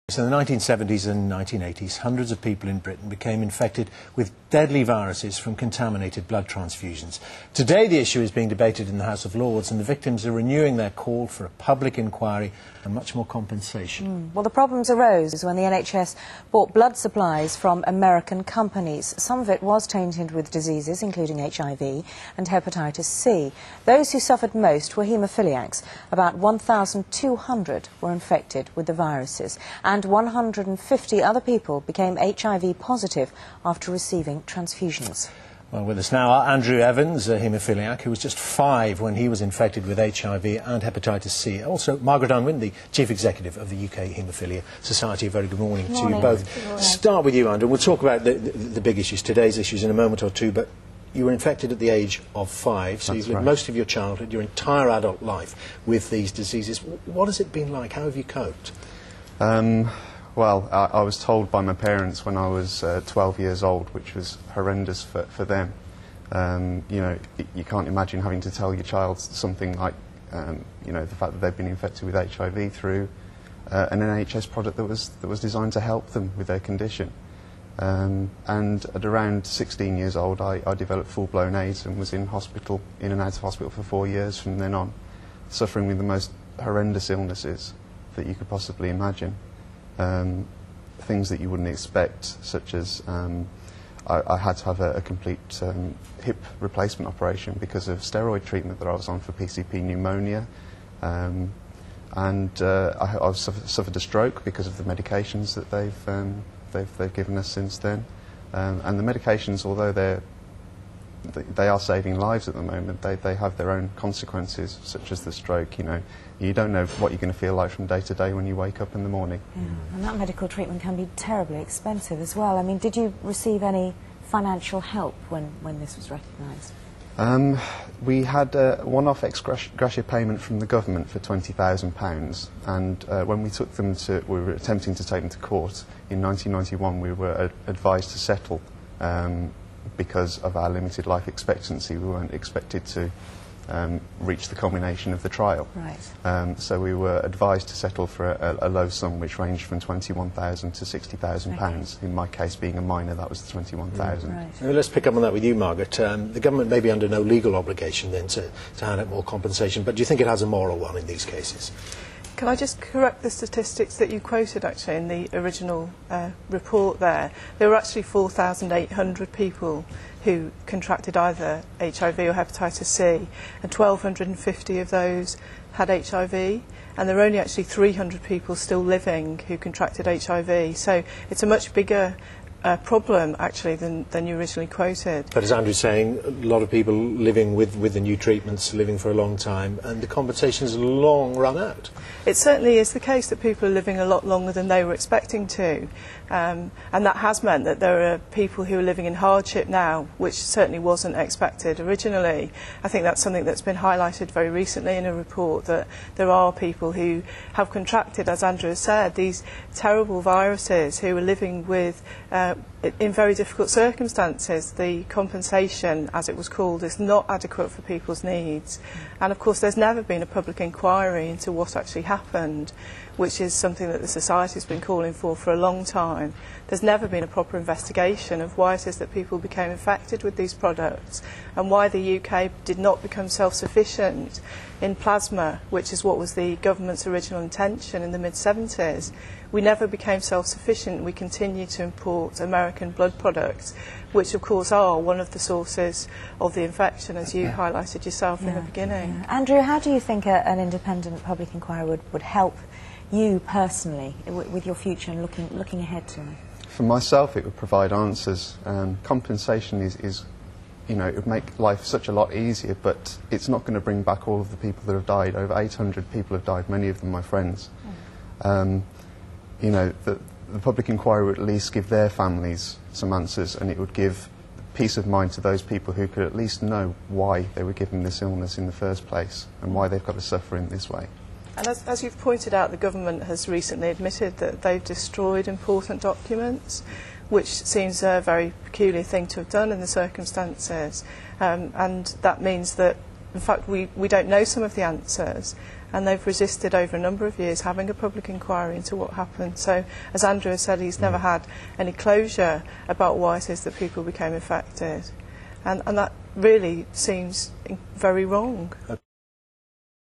So in the 1970s and 1980s, hundreds of people in Britain became infected with deadly viruses from contaminated blood transfusions. Today the issue is being debated in the House of Lords and the victims are renewing their call for a public inquiry and much more compensation. Well, the problems arose when the NHS bought blood supplies from American companies. Some of it was tainted with diseases, including HIV and Hepatitis C. Those who suffered most were haemophiliacs. About 1,200 were infected with the viruses, and 150 other people became HIV positive after receiving transfusions. Well, with us now are Andrew Evans, a haemophiliac who was just 5 when he was infected with HIV and Hepatitis C. Also, Margaret Unwin, the Chief Executive of the UK Haemophilia Society. A very good morning to you both. Start with you, Andrew. We'll talk about the big issues, today's issues, in a moment or two, but you were infected at the age of 5, so you've lived most of your childhood, your entire adult life with these diseases. What has it been like? How have you coped? Well, I was told by my parents when I was 12 years old, which was horrendous for them. You know, you can't imagine having to tell your child something like, you know, the fact that they've been infected with HIV through an NHS product that was designed to help them with their condition. And at around 16 years old, I developed full-blown AIDS and was in hospital, in and out of hospital for 4 years from then on, suffering with the most horrendous illnesses that you could possibly imagine. Things that you wouldn't expect, such as I had to have a complete hip replacement operation because of steroid treatment that I was on for PCP pneumonia, and I suffered a stroke because of the medications that they've given us since then. And the medications, although they are saving lives at the moment, they have their own consequences, such as the stroke. You know, you don't know what you're going to feel like from day to day when you wake up in the morning. Yeah. And that medical treatment can be terribly expensive as well. I mean, did you receive any financial help when this was recognised? We had a one-off ex gratia payment from the government for £20,000, and when we were attempting to take them to court in 1991, we were advised to settle. Because of our limited life expectancy, we weren't expected to reach the culmination of the trial. Right. So we were advised to settle for a low sum, which ranged from £21,000 to £60,000. In my case, being a minor, that was the £21,000. Right. Well, let's pick up on that with you, Margaret. The government may be under no legal obligation then to hand out more compensation, but do you think it has a moral one in these cases? Can I just correct the statistics that you quoted actually in the original report there? There were actually 4,800 people who contracted either HIV or hepatitis C, and 1,250 of those had HIV, and there were only actually 300 people still living who contracted HIV. So it's a much bigger problem actually than you originally quoted. But as Andrew's saying, a lot of people living with the new treatments, living for a long time, and the compensation is long run out. It certainly is the case that people are living a lot longer than they were expecting to, and that has meant that there are people who are living in hardship now, which certainly wasn't expected originally. I think that's something that's been highlighted very recently in a report, that there are people who have contracted, as Andrew has said, these terrible viruses, who are living with in very difficult circumstances. The compensation, as it was called, is not adequate for people's needs. And of course there's never been a public inquiry into what actually happened, which is something that the Society has been calling for a long time. There's never been a proper investigation of why it is that people became infected with these products and why the UK did not become self-sufficient in plasma, which is what was the government's original intention in the mid-70s. We never became self-sufficient. We continue to import American blood products, which of course are one of the sources of the infection, as you highlighted yourself in the beginning. Yeah. Andrew, how do you think an independent public inquiry would help you personally with your future and looking ahead to it? For myself, it would provide answers. Compensation is, you know, it would make life such a lot easier, but it's not going to bring back all of the people that have died. Over 800 people have died, many of them my friends. You know, the public inquiry would at least give their families some answers, and it would give peace of mind to those people who could at least know why they were given this illness in the first place and why they've got to suffer in this way. And as you've pointed out, the government has recently admitted that they've destroyed important documents, which seems a very peculiar thing to have done in the circumstances. And that means that, in fact, we don't know some of the answers. and they've resisted over a number of years having a public inquiry into what happened. So, as Andrew has said, he's never had any closure about why it is that people became infected. And that really seems very wrong.